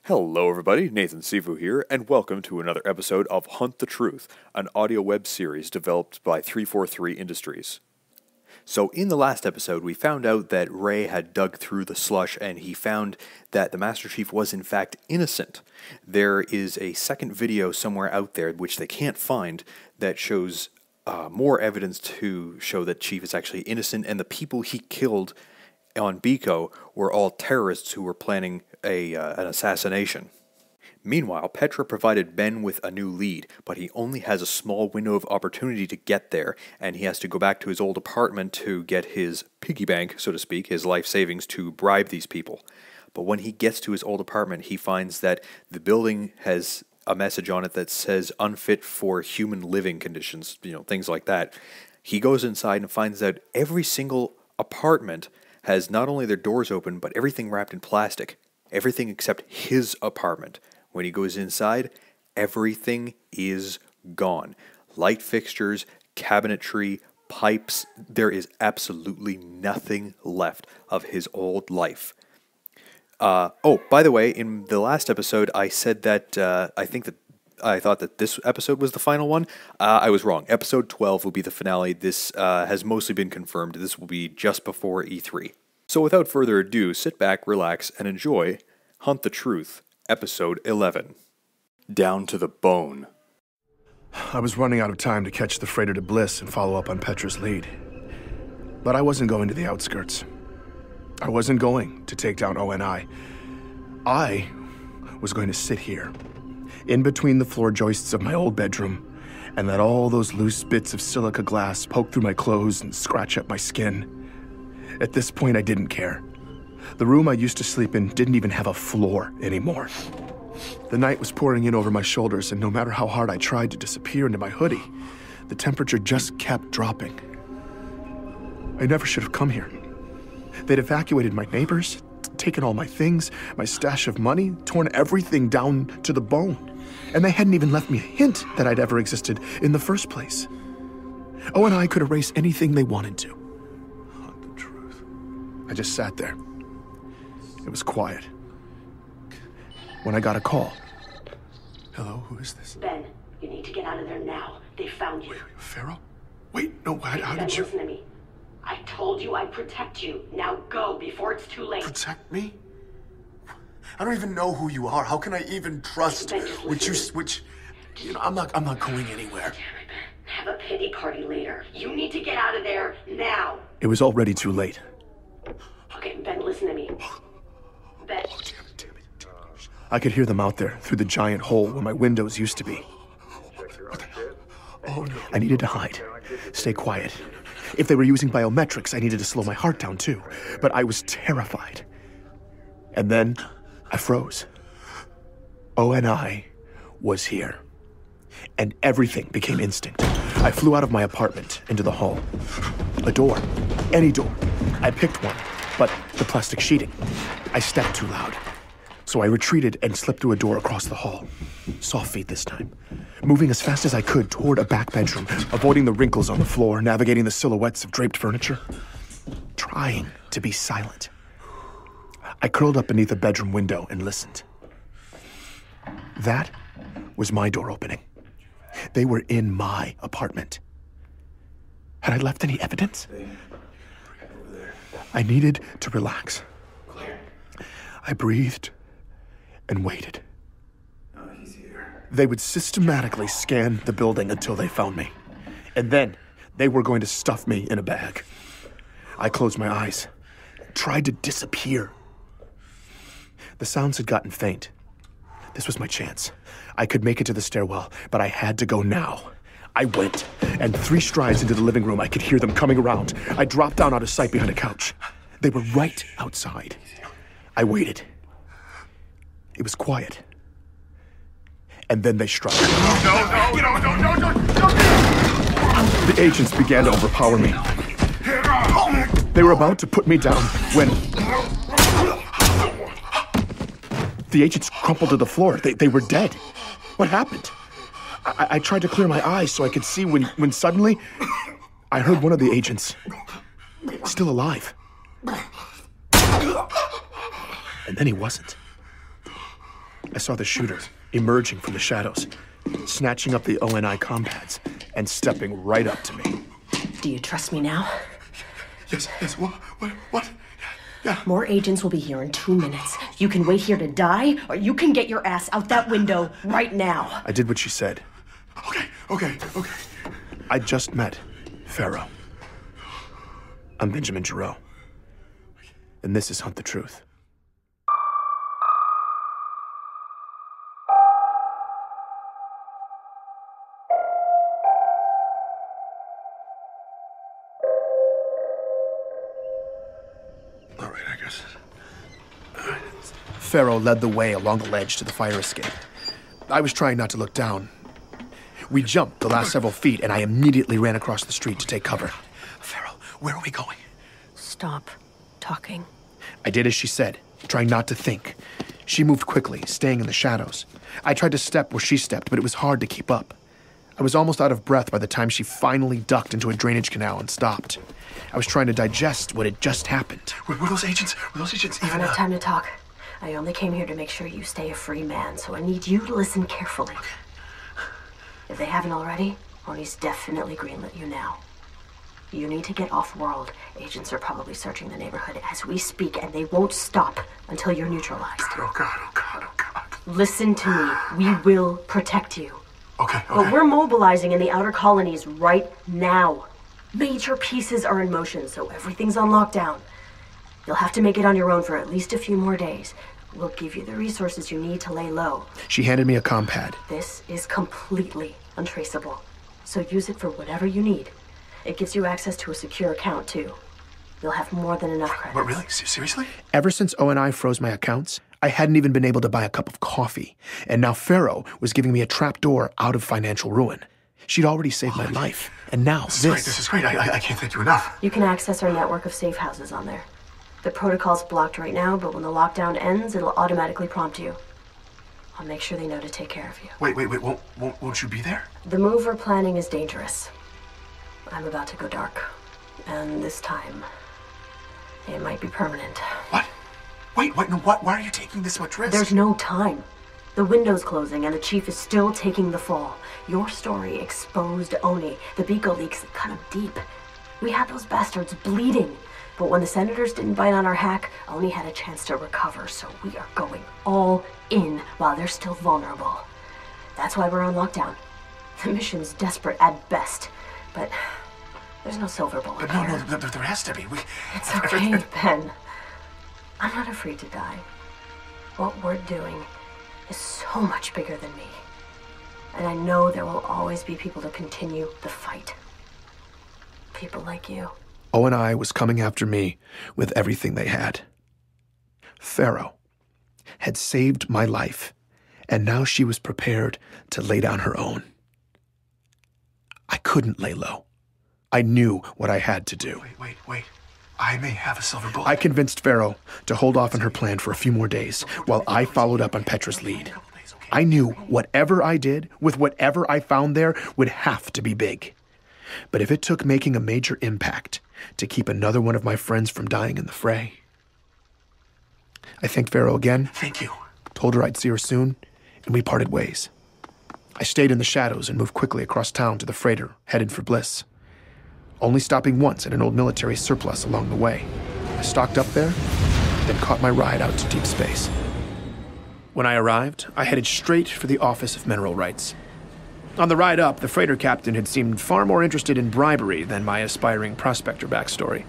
Hello everybody, Nathan Sifu here, and welcome to another episode of Hunt the Truth, an audio web series developed by 343 Industries. So in the last episode, we found out that Ray had dug through the slush and he found that the Master Chief was in fact innocent. There is a second video somewhere out there, which they can't find, that shows more evidence to show that Chief is actually innocent, and the people he killed on Biko were all terrorists who were planning an assassination. Meanwhile, Petra provided Ben with a new lead, but he only has a small window of opportunity to get there, and he has to go back to his old apartment to get his piggy bank, so to speak, his life savings, to bribe these people. But when he gets to his old apartment, he finds that the building has a message on it that says unfit for human living conditions, things like that. He goes inside and finds that every single apartment has not only their doors open, but everything wrapped in plastic. Everything except his apartment. When he goes inside, everything is gone. Light fixtures, cabinetry, pipes. There is absolutely nothing left of his old life. By the way, in the last episode, I said that I thought that this episode was the final one. I was wrong. Episode 12 will be the finale. This has mostly been confirmed. This will be just before E3. So without further ado, sit back, relax, and enjoy Hunt the Truth, Episode 11. Down to the Bone. I was running out of time to catch the freighter to Bliss and follow up on Petra's lead. But I wasn't going to the outskirts. I wasn't going to take down ONI. I was going to sit here, in between the floor joists of my old bedroom, and let all those loose bits of silica glass poke through my clothes and scratch up my skin. At this point, I didn't care. The room I used to sleep in didn't even have a floor anymore. The night was pouring in over my shoulders, and no matter how hard I tried to disappear into my hoodie, the temperature just kept dropping. I never should have come here. They'd evacuated my neighbors, taken all my things, my stash of money, torn everything down to the bone. And they hadn't even left me a hint that I'd ever existed in the first place. ONI could erase anything they wanted to. Hunt the truth. I just sat there. It was quiet. When I got a call. Hello, who is this? Ben, you need to get out of there now. They found you. Wait, Pharaoh? Wait, no, how did you... Listen to me. I told you I'd protect you. Now go before it's too late. Protect me? I don't even know who you are. How can I even trust I'm not going anywhere. Damn it, Ben. Have a pity party later. You need to get out of there now. It was already too late. Okay, Ben, listen to me. Ben. Oh, damn it. I could hear them out there through the giant hole where my windows used to be. Oh, no. I needed to hide. Stay quiet. If they were using biometrics, I needed to slow my heart down too. But I was terrified. And then I froze. ONI was here. And everything became instinct. I flew out of my apartment into the hall. A door. Any door. I picked one, but the plastic sheeting. I stepped too loud. So I retreated and slipped through a door across the hall. Soft feet this time. Moving as fast as I could toward a back bedroom, avoiding the wrinkles on the floor, navigating the silhouettes of draped furniture. Trying to be silent. I curled up beneath a bedroom window and listened. That was my door opening. They were in my apartment. Had I left any evidence? I needed to relax. I breathed and waited. They would systematically scan the building until they found me. And then they were going to stuff me in a bag. I closed my eyes, tried to disappear. The sounds had gotten faint. This was my chance. I could make it to the stairwell, but I had to go now. I went, and 3 strides into the living room, I could hear them coming around. I dropped down out of sight behind a couch. They were right outside. I waited. It was quiet. And then they struck. No. The agents began to overpower me. They were about to put me down when... The agents crumpled to the floor. They were dead. What happened? I tried to clear my eyes so I could see when suddenly I heard one of the agents still alive. And then he wasn't. I saw the shooter emerging from the shadows, snatching up the ONI compads and stepping right up to me. Do you trust me now? Yes, what? Yeah. More agents will be here in 2 minutes. You can wait here to die, or you can get your ass out that window right now. I did what she said. Okay. I just met Pharaoh. I'm Benjamin Giroux. And this is Hunt the Truth. All right, I guess. Pharaoh led the way along the ledge to the fire escape. I was trying not to look down. We jumped the last several feet, and I immediately ran across the street to take cover. Pharaoh, where are we going? Stop talking. I did as she said, trying not to think. She moved quickly, staying in the shadows. I tried to step where she stepped, but it was hard to keep up. I was almost out of breath by the time she finally ducked into a drainage canal and stopped. I was trying to digest what had just happened. Were those agents I don't have time to talk. I only came here to make sure you stay a free man, so I need you to listen carefully. If they haven't already, Moni's definitely greenlit you now. You need to get off-world. Agents are probably searching the neighborhood as we speak, and they won't stop until you're neutralized. Oh, God. Listen to me. We will protect you. Okay. But we're mobilizing in the outer colonies right now. Major pieces are in motion, so everything's on lockdown. You'll have to make it on your own for at least a few more days. We'll give you the resources you need to lay low. She handed me a compad. This is completely untraceable, so use it for whatever you need. It gives you access to a secure account, too. You'll have more than enough credits. What, really? Seriously? Ever since ONI froze my accounts, I hadn't even been able to buy a cup of coffee. And now Pharaoh was giving me a trapdoor out of financial ruin. She'd already saved my life. And now this. This is great. I can't thank you enough. You can access our network of safe houses on there. The protocol's blocked right now, but when the lockdown ends, it'll automatically prompt you. I'll make sure they know to take care of you. Wait. Won't you be there? The move we're planning is dangerous. I'm about to go dark. And this time, it might be permanent. What? Wait, no, what? Why are you taking this much risk? There's no time. The window's closing, and the chief is still taking the fall. Your story exposed Oni. The Beagle leaks cut him deep. We had those bastards bleeding. But when the senators didn't bite on our hack, Oni had a chance to recover, so we are going all in while they're still vulnerable. That's why we're on lockdown. The mission's desperate at best, but there's no silver bullet here. No, there has to be. It's okay, Ben. I'm not afraid to die. What we're doing is so much bigger than me. And I know there will always be people to continue the fight. People like you. ONI was coming after me with everything they had. Pharaoh had saved my life, and now she was prepared to lay down her own. I couldn't lay low. I knew what I had to do. Wait. I may have a silver bullet. I convinced Pharaoh to hold off on her plan for a few more days while I followed up on Petra's lead. I knew whatever I did, with whatever I found there, would have to be big. But if it took making a major impact to keep another one of my friends from dying in the fray. I thanked Pharaoh again. Thank you. Told her I'd see her soon, and we parted ways. I stayed in the shadows and moved quickly across town to the freighter, headed for Bliss. Only stopping once at an old military surplus along the way. I stocked up there, then caught my ride out to deep space. When I arrived, I headed straight for the Office of Mineral Rights. On the ride up, the freighter captain had seemed far more interested in bribery than my aspiring prospector backstory.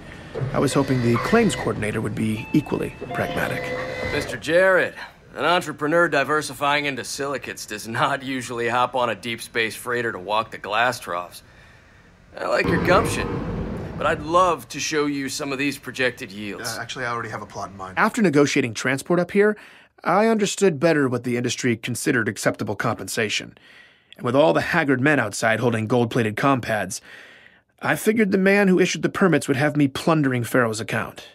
I was hoping the claims coordinator would be equally pragmatic. Mr. Jarrett, an entrepreneur diversifying into silicates does not usually hop on a deep space freighter to walk the glass troughs. I like your gumption, but I'd love to show you some of these projected yields. Actually, I already have a plot in mind. After negotiating transport up here, I understood better what the industry considered acceptable compensation. And with all the haggard men outside holding gold-plated compads, I figured the man who issued the permits would have me plundering Pharaoh's account.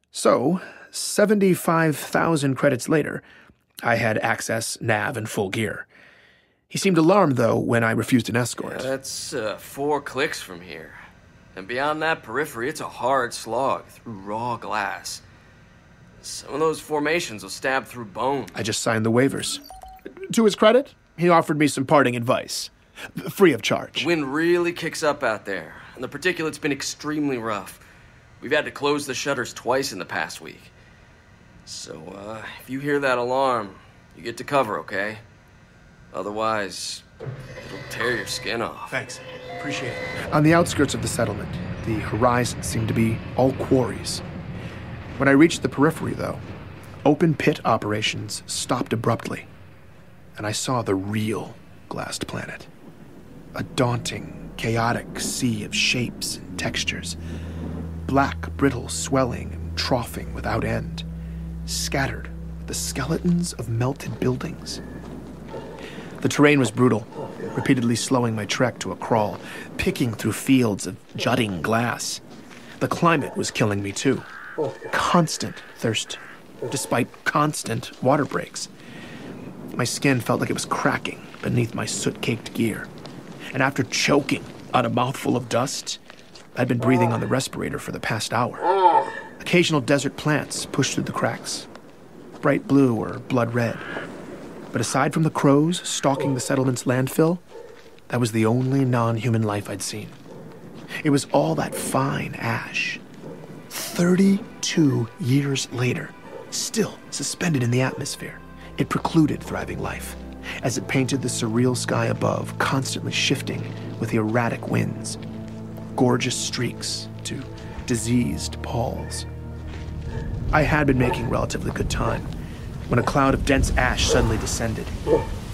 So, 75,000 credits later, I had access, nav, and full gear. He seemed alarmed, though, when I refused an escort. That's 4 clicks from here. And beyond that periphery, it's a hard slog through raw glass. Some of those formations will stab through bone. I just signed the waivers. To his credit, he offered me some parting advice. Free of charge. The wind really kicks up out there, and the particulate's been extremely rough. We've had to close the shutters twice in the past week. So, if you hear that alarm, you get to cover, okay? Otherwise, it'll tear your skin off. Thanks. Appreciate it. On the outskirts of the settlement, the horizon seemed to be all quarries. When I reached the periphery, though, open pit operations stopped abruptly, and I saw the real glassed planet. A daunting, chaotic sea of shapes and textures. Black, brittle swelling and troughing without end, scattered with the skeletons of melted buildings. The terrain was brutal, repeatedly slowing my trek to a crawl, picking through fields of jutting glass. The climate was killing me too. Constant thirst, despite constant water breaks. My skin felt like it was cracking beneath my soot-caked gear. And after choking on a mouthful of dust, I'd been breathing on the respirator for the past hour. Occasional desert plants pushed through the cracks, bright blue or blood red. But aside from the crows stalking the settlement's landfill, that was the only non-human life I'd seen. It was all that fine ash. 32 years later, still suspended in the atmosphere, it precluded thriving life, as it painted the surreal sky above, constantly shifting with erratic winds, gorgeous streaks to diseased palls. I had been making relatively good time when a cloud of dense ash suddenly descended.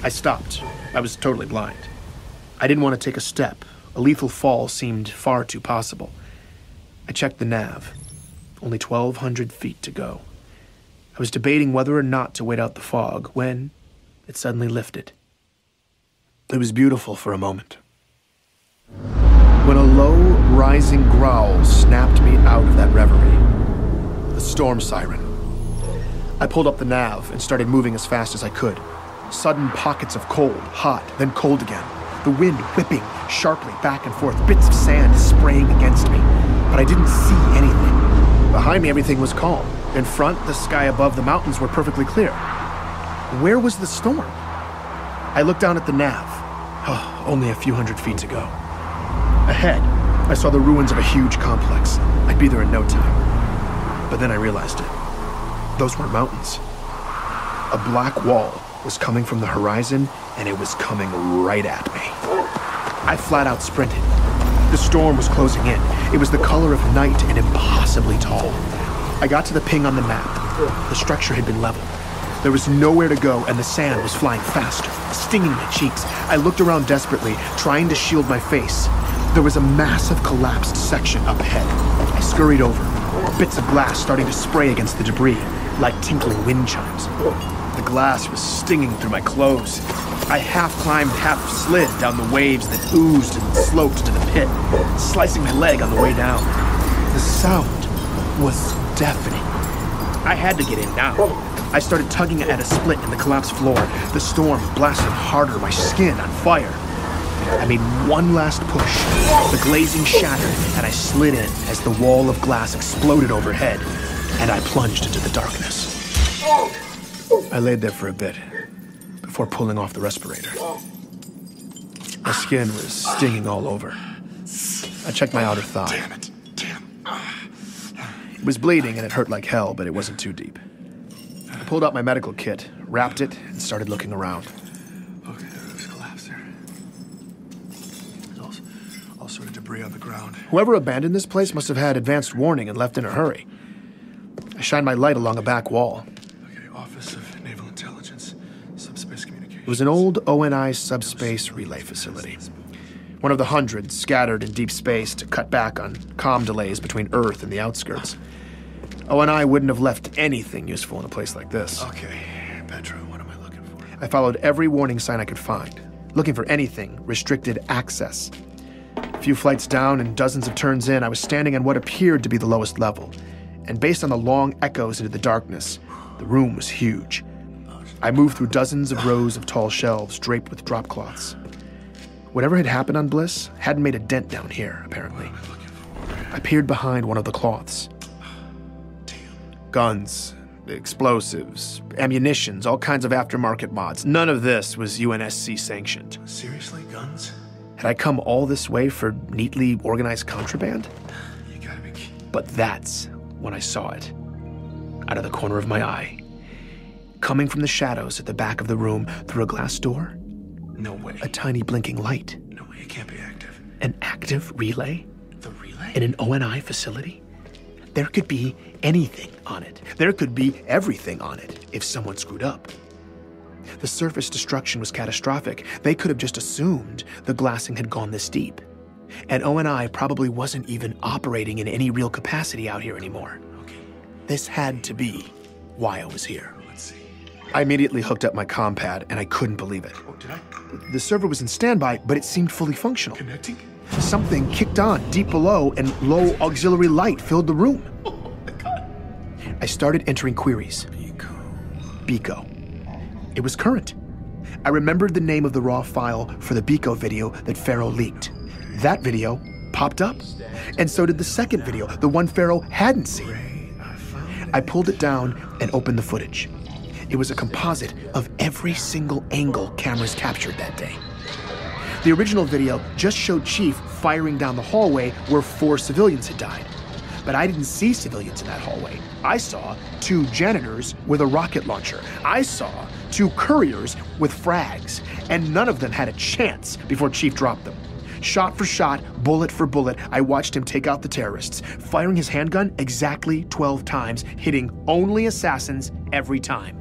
I stopped. I was totally blind. I didn't want to take a step. A lethal fall seemed far too possible. I checked the nav. Only 1,200 feet to go. I was debating whether or not to wait out the fog when it suddenly lifted. It was beautiful for a moment. When a low, rising growl snapped me out of that reverie. The storm siren. I pulled up the nav and started moving as fast as I could. Sudden pockets of cold, hot, then cold again. The wind whipping sharply back and forth, bits of sand spraying against me. But I didn't see anything. Behind me, everything was calm. In front, the sky above the mountains were perfectly clear. Where was the storm? I looked down at the nav. Oh, only a few hundred feet to go. Ahead, I saw the ruins of a huge complex. I'd be there in no time. But then I realized it. Those weren't mountains. A black wall was coming from the horizon, and it was coming right at me. I flat out sprinted. The storm was closing in. It was the color of night and impossibly tall. I got to the ping on the map. The structure had been leveled. There was nowhere to go, and the sand was flying faster, stinging my cheeks. I looked around desperately, trying to shield my face. There was a massive collapsed section up ahead. I scurried over, bits of glass starting to spray against the debris, like tinkling wind chimes. The glass was stinging through my clothes. I half climbed, half slid down the waves that oozed and sloped to the pit, slicing my leg on the way down. The sound was deafening. I had to get in now. I started tugging at a split in the collapsed floor. The storm blasted harder, my skin on fire. I made one last push. The glazing shattered, and I slid in as the wall of glass exploded overhead, and I plunged into the darkness. I laid there for a bit, before pulling off the respirator. My skin was stinging all over. I checked my outer thigh. Damn it. It was bleeding and it hurt like hell, but it wasn't too deep. I pulled out my medical kit, wrapped it, and started looking around. Okay, there's collapse there. There's all sort of debris on the ground. Whoever abandoned this place must have had advanced warning and left in a hurry. I shined my light along a back wall. Okay, Office of Naval Intelligence, Subspace Communications. It was an old ONI subspace relay facility. One of the hundreds scattered in deep space to cut back on comm delays between Earth and the outskirts. ONI wouldn't have left anything useful in a place like this. Okay, Petra, what am I looking for? I followed every warning sign I could find, looking for anything restricted access. A few flights down and dozens of turns in, I was standing on what appeared to be the lowest level. And based on the long echoes into the darkness, the room was huge. I moved through dozens of rows of tall shelves draped with drop cloths. Whatever had happened on Bliss hadn't made a dent down here, apparently. I peered behind one of the cloths. Guns, explosives, ammunitions, all kinds of aftermarket mods. None of this was UNSC sanctioned. Seriously, guns? Had I come all this way for neatly organized contraband? You gotta be But that's when I saw it. Out of the corner of my eye. Coming from the shadows at the back of the room through a glass door. No way. A tiny blinking light. No way, it can't be active. An active relay? The relay? In an ONI facility? There could be anything on it. There could be everything on it if someone screwed up. The surface destruction was catastrophic. They could have just assumed the glassing had gone this deep. And ONI probably wasn't even operating in any real capacity out here anymore. Okay. This had to be why I was here. Let's see. I immediately hooked up my comm pad, and I couldn't believe it. Oh, did I? The server was in standby, but it seemed fully functional. Connecting? Something kicked on deep below, and low auxiliary light filled the room. Oh my god. I started entering queries. Beco. It was current. I remembered the name of the raw file for the Beco video that Pharaoh leaked. That video popped up, and so did the second video, the one Pharaoh hadn't seen. I pulled it down and opened the footage. It was a composite of every single angle cameras captured that day. The original video just showed Chief firing down the hallway where 4 civilians had died. But I didn't see civilians in that hallway. I saw 2 janitors with a rocket launcher. I saw 2 couriers with frags, and none of them had a chance before Chief dropped them. Shot for shot, bullet for bullet, I watched him take out the terrorists, firing his handgun exactly 12 times, hitting only assassins every time.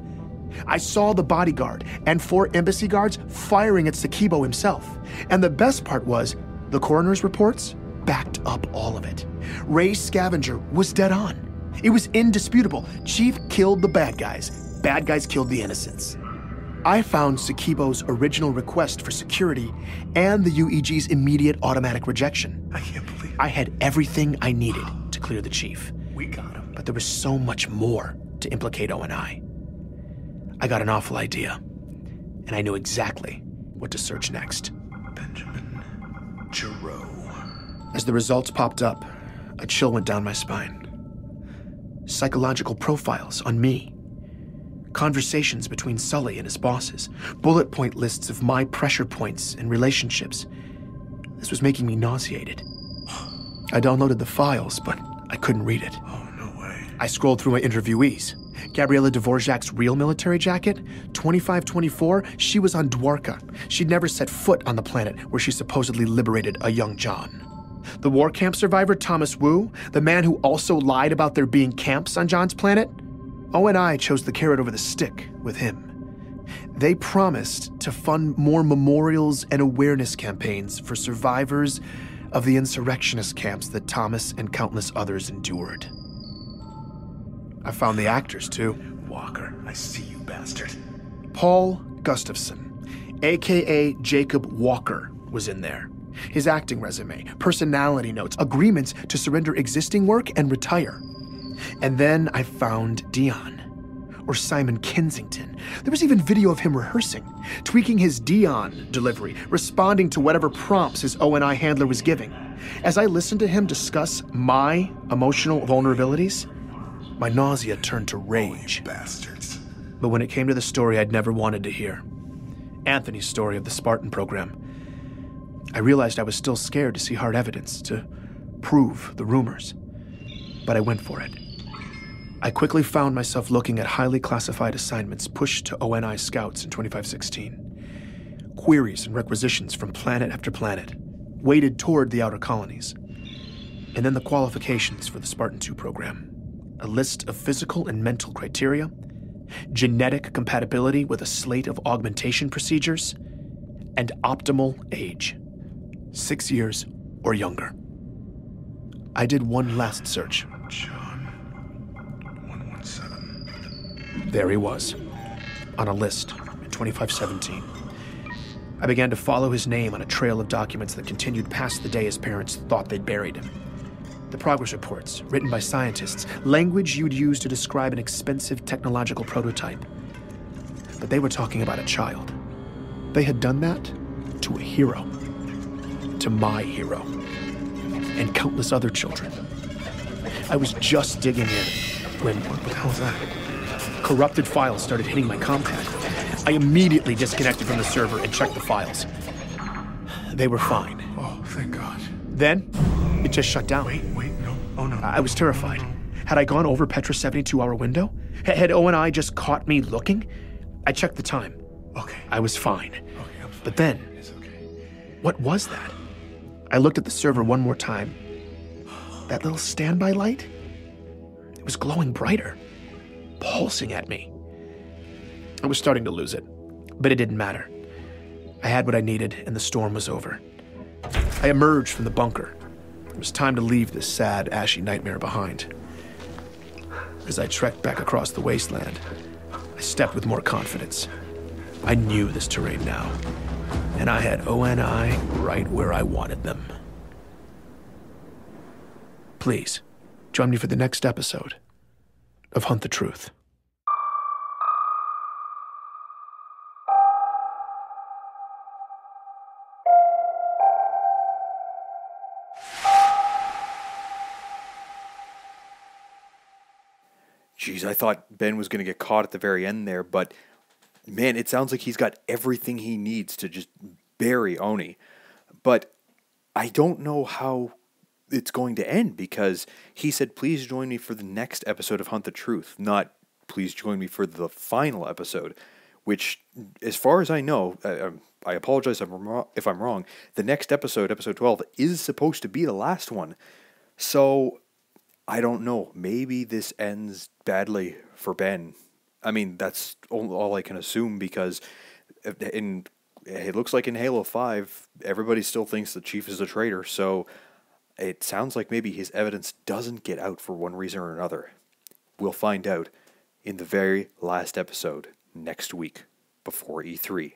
I saw the bodyguard and 4 embassy guards firing at Sakibo himself. And the best part was, the coroner's reports backed up all of it. Ray's scavenger was dead on. It was indisputable. Chief killed the bad guys. Bad guys killed the innocents. I found Sakibo's original request for security and the UEG's immediate automatic rejection. I can't believe it. I had everything I needed to clear the chief. We got him. But there was so much more to implicate ONI. I got an awful idea, and I knew exactly what to search next. Benjamin Giroux. As the results popped up, a chill went down my spine. Psychological profiles on me. Conversations between Sully and his bosses. Bullet point lists of my pressure points and relationships. This was making me nauseated. I downloaded the files, but I couldn't read it. Oh, no way. I scrolled through my interviewees. Gabriela Dvorak's real military jacket, 2524, she was on Dwarka. She'd never set foot on the planet where she supposedly liberated a young John. The war camp survivor Thomas Wu, the man who also lied about there being camps on John's planet, ONI chose the carrot over the stick with him. They promised to fund more memorials and awareness campaigns for survivors of the insurrectionist camps that Thomas and countless others endured. I found the actors, too. Walker, I see you, bastard. Paul Gustafson, a.k.a. Jacob Walker, was in there. His acting resume, personality notes, agreements to surrender existing work and retire. And then I found Dion, or Simon Kensington. There was even video of him rehearsing, tweaking his Dion delivery, responding to whatever prompts his ONI handler was giving. As I listened to him discuss my emotional vulnerabilities, my nausea turned to rage. Bastards. But when it came to the story I'd never wanted to hear, Anthony's story of the Spartan program, I realized I was still scared to see hard evidence to prove the rumors. But I went for it. I quickly found myself looking at highly classified assignments pushed to ONI scouts in 2516. Queries and requisitions from planet after planet, weighted toward the outer colonies. And then the qualifications for the Spartan 2 program. A list of physical and mental criteria, genetic compatibility with a slate of augmentation procedures, and optimal age. 6 years or younger. I did one last search. John 117. There he was, on a list in 2517. I began to follow his name on a trail of documents that continued past the day his parents thought they'd buried him. The progress reports, written by scientists, language you'd use to describe an expensive technological prototype. But they were talking about a child. They had done that to a hero. To my hero. And countless other children. I was just digging in when... What the hell is that? corrupted files started hitting my compad. I immediately disconnected from the server and checked the files. They were fine. Oh, thank God. Then, it just shut down. Wait, no. Oh, no. I was terrified. Had I gone over Petra's 72-hour window? Had ONI just caught me looking? I checked the time. Okay. I was fine. Okay, I'm fine. But then, It's okay. what was that? I looked at the server one more time. That little standby light? It was glowing brighter, pulsing at me. I was starting to lose it, but it didn't matter. I had what I needed, and the storm was over. I emerged from the bunker. It was time to leave this sad, ashy nightmare behind. As I trekked back across the wasteland, I stepped with more confidence. I knew this terrain now, and I had ONI right where I wanted them. Please, join me for the next episode of Hunt the Truth. Jeez, I thought Ben was going to get caught at the very end there, but man, it sounds like he's got everything he needs to just bury Oni. But I don't know how it's going to end, because he said, please join me for the next episode of Hunt the Truth, not please join me for the final episode, which, as far as I know, I apologize if I'm wrong, the next episode, episode 12, is supposed to be the last one. So I don't know. Maybe this ends badly for Ben. I mean, that's all I can assume, because it looks like in Halo 5, everybody still thinks the Chief is a traitor, so it sounds like maybe his evidence doesn't get out for one reason or another. We'll find out in the very last episode next week before E3.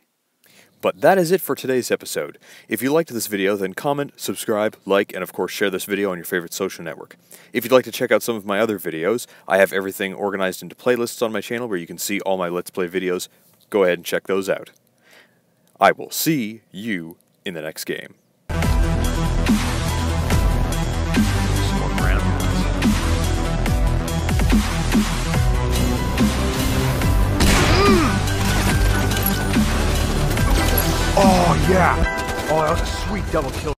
But that is it for today's episode. If you liked this video, then comment, subscribe, like, and of course share this video on your favorite social network. If you'd like to check out some of my other videos, I have everything organized into playlists on my channel where you can see all my Let's Play videos. Go ahead and check those out. I will see you in the next game. Some more random ones. Oh, yeah. Oh, that was a sweet double kill.